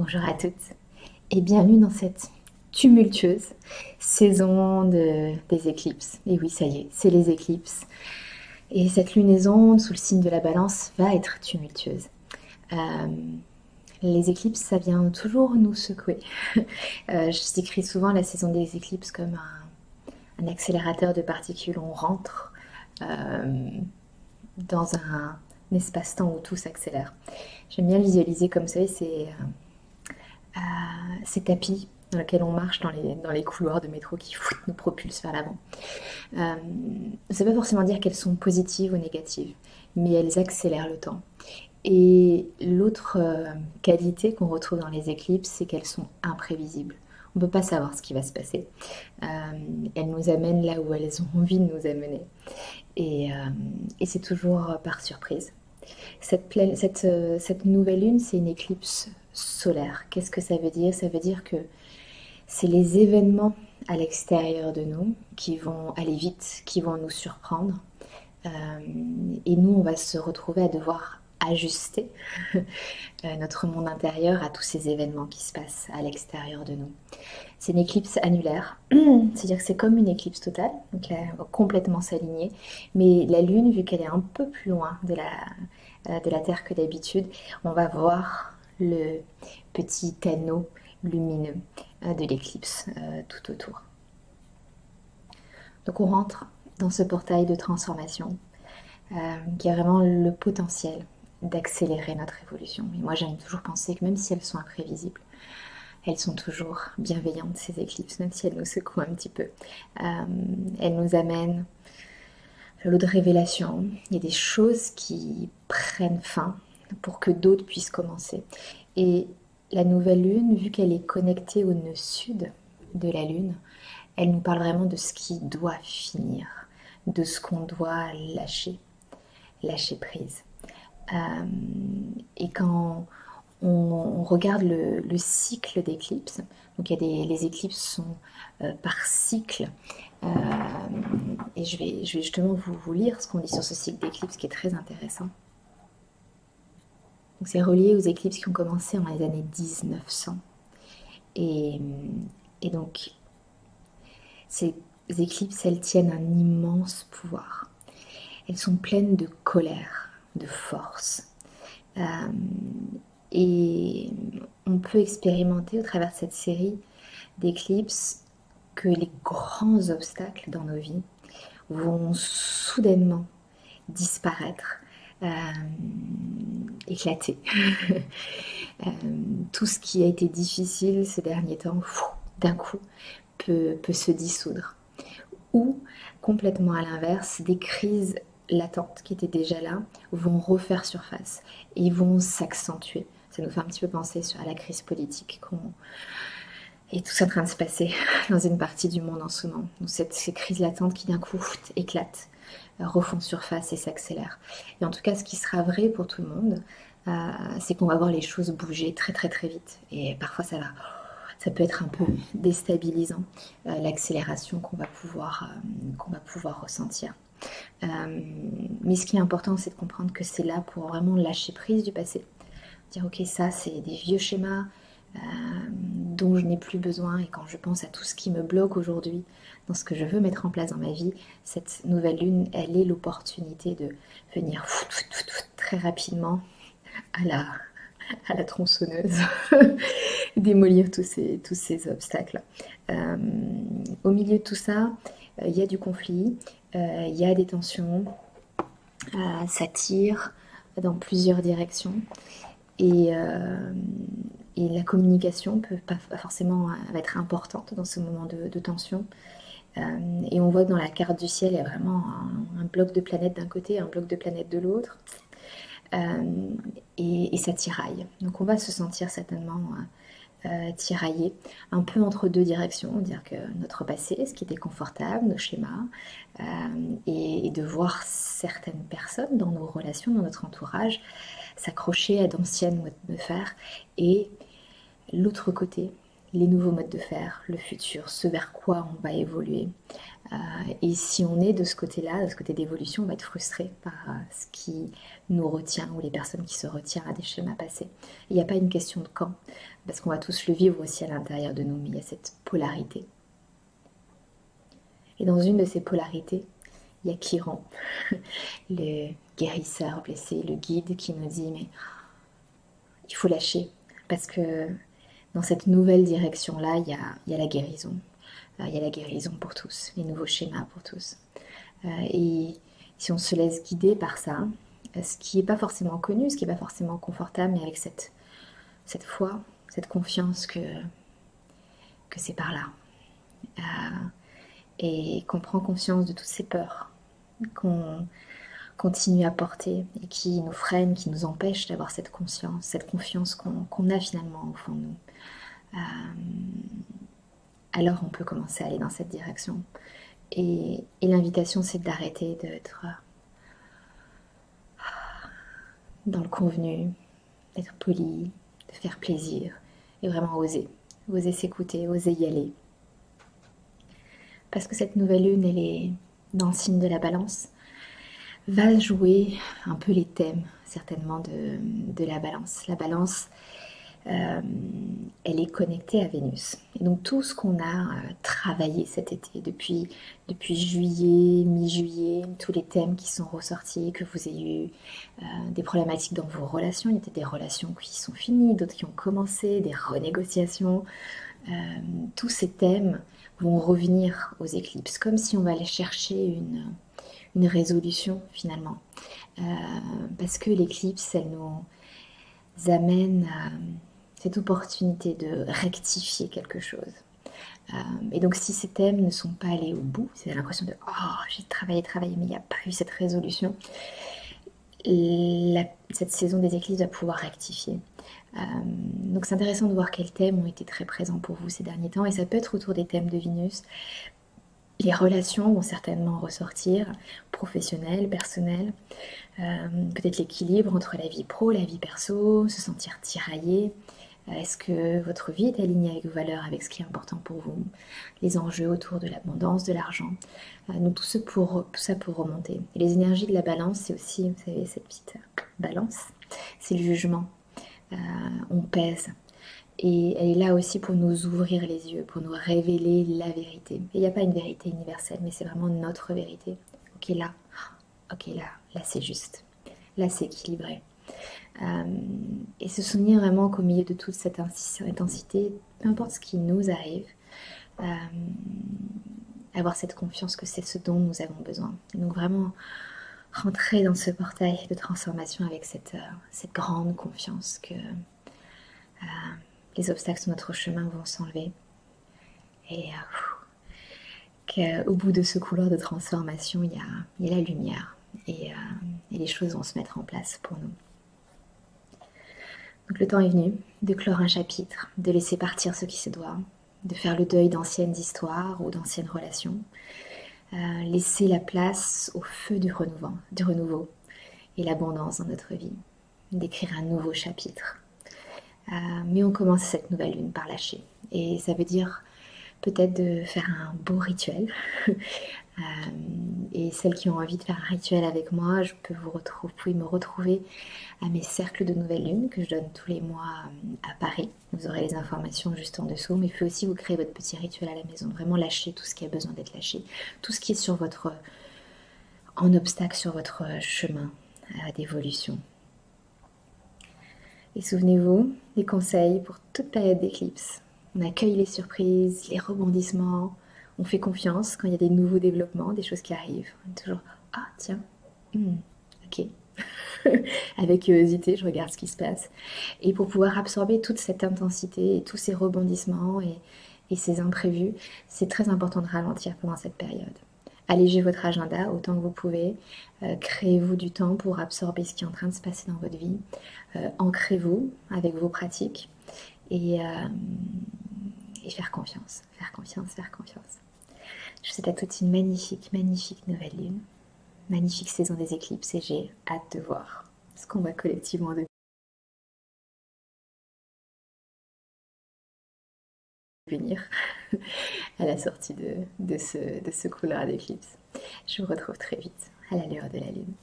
Bonjour à toutes et bienvenue dans cette tumultueuse saison des éclipses. Et oui, ça y est, c'est les éclipses. Et cette lunaison sous le signe de la Balance va être tumultueuse. Euh, les éclipses, ça vient toujours nous secouer. Je décris souvent la saison des éclipses comme un accélérateur de particules. On rentre dans un espace-temps où tout s'accélère. J'aime bien le visualiser comme ça, c'est ces tapis dans lesquels on marche dans les couloirs de métro qui nous propulsent vers l'avant. Ça ne veut pas forcément dire qu'elles sont positives ou négatives, mais elles accélèrent le temps. Et l'autre qualité qu'on retrouve dans les éclipses, c'est qu'elles sont imprévisibles. On ne peut pas savoir ce qui va se passer. Elles nous amènent là où elles ont envie de nous amener. Et c'est toujours par surprise. Cette nouvelle lune, c'est une éclipse solaire. Qu'est-ce que ça veut dire? Ça veut dire que c'est les événements à l'extérieur de nous qui vont aller vite, qui vont nous surprendre. Et nous, on va se retrouver à devoir ajuster notre monde intérieur à tous ces événements qui se passent à l'extérieur de nous. C'est une éclipse annulaire, c'est-à-dire que c'est comme une éclipse totale, donc là, on va complètement s'aligner, mais la Lune, vu qu'elle est un peu plus loin de la Terre que d'habitude, on va voir le petit anneau lumineux de l'éclipse tout autour. Donc on rentre dans ce portail de transformation qui a vraiment le potentiel d'accélérer notre évolution. Et moi j'aime toujours penser que même si elles sont imprévisibles, elles sont toujours bienveillantes, ces éclipses, même si elles nous secouent un petit peu. Elles nous amènent le lot de révélation. Il y a des choses qui prennent fin pour que d'autres puissent commencer. Et la nouvelle lune, vu qu'elle est connectée au nœud sud de la lune, elle nous parle vraiment de ce qui doit finir, de ce qu'on doit lâcher prise. Et quand on regarde le cycle d'éclipses, donc les éclipses sont par cycle, et je vais justement vous lire ce qu'on dit sur ce cycle d'éclipses qui est très intéressant. Donc c'est relié aux éclipses qui ont commencé dans les années 1900. Et donc ces éclipses, elles tiennent un immense pouvoir. Elles sont pleines de colère, de force. Et on peut expérimenter au travers de cette série d'éclipses que les grands obstacles dans nos vies vont soudainement disparaître, éclater. Tout ce qui a été difficile ces derniers temps, d'un coup, peut se dissoudre. Ou, complètement à l'inverse, des crises latentes qui étaient déjà là vont refaire surface et vont s'accentuer. Ça nous fait un petit peu penser à la crise politique et tout ça en train de se passer dans une partie du monde en ce moment. Donc ces crises latentes qui d'un coup éclatent, refont surface et s'accélèrent. Et en tout cas, ce qui sera vrai pour tout le monde, c'est qu'on va voir les choses bouger très très très vite. Et parfois ça peut être un peu déstabilisant, l'accélération qu'on va pouvoir ressentir. Mais ce qui est important, c'est de comprendre que c'est là pour vraiment lâcher prise du passé. Dire ok, ça c'est des vieux schémas dont je n'ai plus besoin, et quand je pense à tout ce qui me bloque aujourd'hui dans ce que je veux mettre en place dans ma vie, cette nouvelle lune, elle est l'opportunité de venir très rapidement à la tronçonneuse démolir tous ces obstacles. Au milieu de tout ça, il y a du conflit, il y a des tensions, ça tire dans plusieurs directions. Et la communication va être importante dans ce moment de tension. Et on voit que dans la carte du ciel, il y a vraiment un bloc de planètes d'un côté, un bloc de planètes de l'autre. Et ça tiraille. Donc on va se sentir certainement tiraillé, un peu entre deux directions, dire que notre passé, ce qui était confortable, nos schémas, et de voir certaines personnes dans nos relations, dans notre entourage, s'accrocher à d'anciennes modes de faire, et l'autre côté, les nouveaux modes de faire, le futur, ce vers quoi on va évoluer. Et si on est de ce côté-là, de ce côté d'évolution, on va être frustré par ce qui nous retient ou les personnes qui se retirent à des schémas passés. Il n'y a pas une question de quand, parce qu'on va tous le vivre aussi à l'intérieur de nous, mais il y a cette polarité. Et dans une de ces polarités, il y a Chiron, le guérisseur blessé, le guide qui nous dit mais il faut lâcher parce que dans cette nouvelle direction-là, il y a la guérison. Il y a la guérison pour tous, les nouveaux schémas pour tous. Et si on se laisse guider par ça, ce qui n'est pas forcément connu, ce qui n'est pas forcément confortable, mais avec cette foi, cette confiance que c'est par là. Et qu'on prend conscience de toutes ces peurs qu'on continue à porter et qui nous freinent, qui nous empêchent d'avoir cette conscience, cette confiance qu'on a finalement au fond de nous. Alors on peut commencer à aller dans cette direction. Et l'invitation, c'est d'arrêter d'être dans le convenu, d'être poli, de faire plaisir et vraiment oser s'écouter, oser y aller. Parce que cette nouvelle lune, elle est dans le signe de la balance, va jouer un peu les thèmes certainement de la balance. La balance, elle est connectée à Vénus. Et donc tout ce qu'on a travaillé cet été, depuis juillet, mi-juillet, tous les thèmes qui sont ressortis, que vous ayez eu des problématiques dans vos relations, il y a des relations qui sont finies, d'autres qui ont commencé, des renégociations, tous ces thèmes vont revenir aux éclipses, comme si on va aller chercher une résolution finalement. Parce que l'éclipse, elle nous amène à cette opportunité de rectifier quelque chose. Et donc si ces thèmes ne sont pas allés au bout, c'est l'impression de oh j'ai travaillé, mais il n'y a pas eu cette résolution, cette saison des éclipses va pouvoir rectifier. Donc c'est intéressant de voir quels thèmes ont été très présents pour vous ces derniers temps, et ça peut être autour des thèmes de Vénus. Les relations vont certainement ressortir, professionnelles, personnelles, peut-être l'équilibre entre la vie pro, la vie perso, se sentir tiraillé. Est-ce que votre vie est alignée avec vos valeurs, avec ce qui est important pour vous, les enjeux autour de l'abondance, de l'argent, donc tout ça pour remonter. Et les énergies de la balance, c'est aussi, vous savez, cette petite balance, c'est le jugement. On pèse. Et elle est là aussi pour nous ouvrir les yeux, pour nous révéler la vérité. Et il n'y a pas une vérité universelle, mais c'est vraiment notre vérité. Ok, là, c'est juste. Là, c'est équilibré. Et se souvenir vraiment qu'au milieu de toute cette intensité, peu importe ce qui nous arrive, avoir cette confiance que c'est ce dont nous avons besoin. Et donc vraiment rentrer dans ce portail de transformation avec cette grande confiance que les obstacles sur notre chemin vont s'enlever et qu'au bout de ce couloir de transformation, il y a la lumière et les choses vont se mettre en place pour nous. Donc le temps est venu de clore un chapitre, de laisser partir ce qui se doit, de faire le deuil d'anciennes histoires ou d'anciennes relations, laisser la place au feu du renouveau et l'abondance dans notre vie, d'écrire un nouveau chapitre. Mais on commence cette nouvelle lune par lâcher. Et ça veut dire peut-être de faire un beau rituel. Et celles qui ont envie de faire un rituel avec moi, vous pouvez me retrouver à mes cercles de nouvelle lune que je donne tous les mois à Paris. Vous aurez les informations juste en dessous. Mais il faut aussi vous créer votre petit rituel à la maison. Vraiment lâcher tout ce qui a besoin d'être lâché. Tout ce qui est en obstacle sur votre chemin d'évolution. Et souvenez-vous des conseils pour toute période d'éclipse. On accueille les surprises, les rebondissements, on fait confiance quand il y a des nouveaux développements, des choses qui arrivent. On est toujours « Ah tiens, ok ». Avec curiosité, je regarde ce qui se passe. Et pour pouvoir absorber toute cette intensité et tous ces rebondissements et ces imprévus, c'est très important de ralentir pendant cette période. Allégez votre agenda autant que vous pouvez. Créez-vous du temps pour absorber ce qui est en train de se passer dans votre vie. Ancrez-vous avec vos pratiques et faire confiance. Faire confiance. Je vous souhaite à toutes une magnifique nouvelle lune. Magnifique saison des éclipses et j'ai hâte de voir ce qu'on va collectivement devenir. punir à la sortie de ce couloir d'éclipse. Je vous retrouve très vite à la lueur de la lune.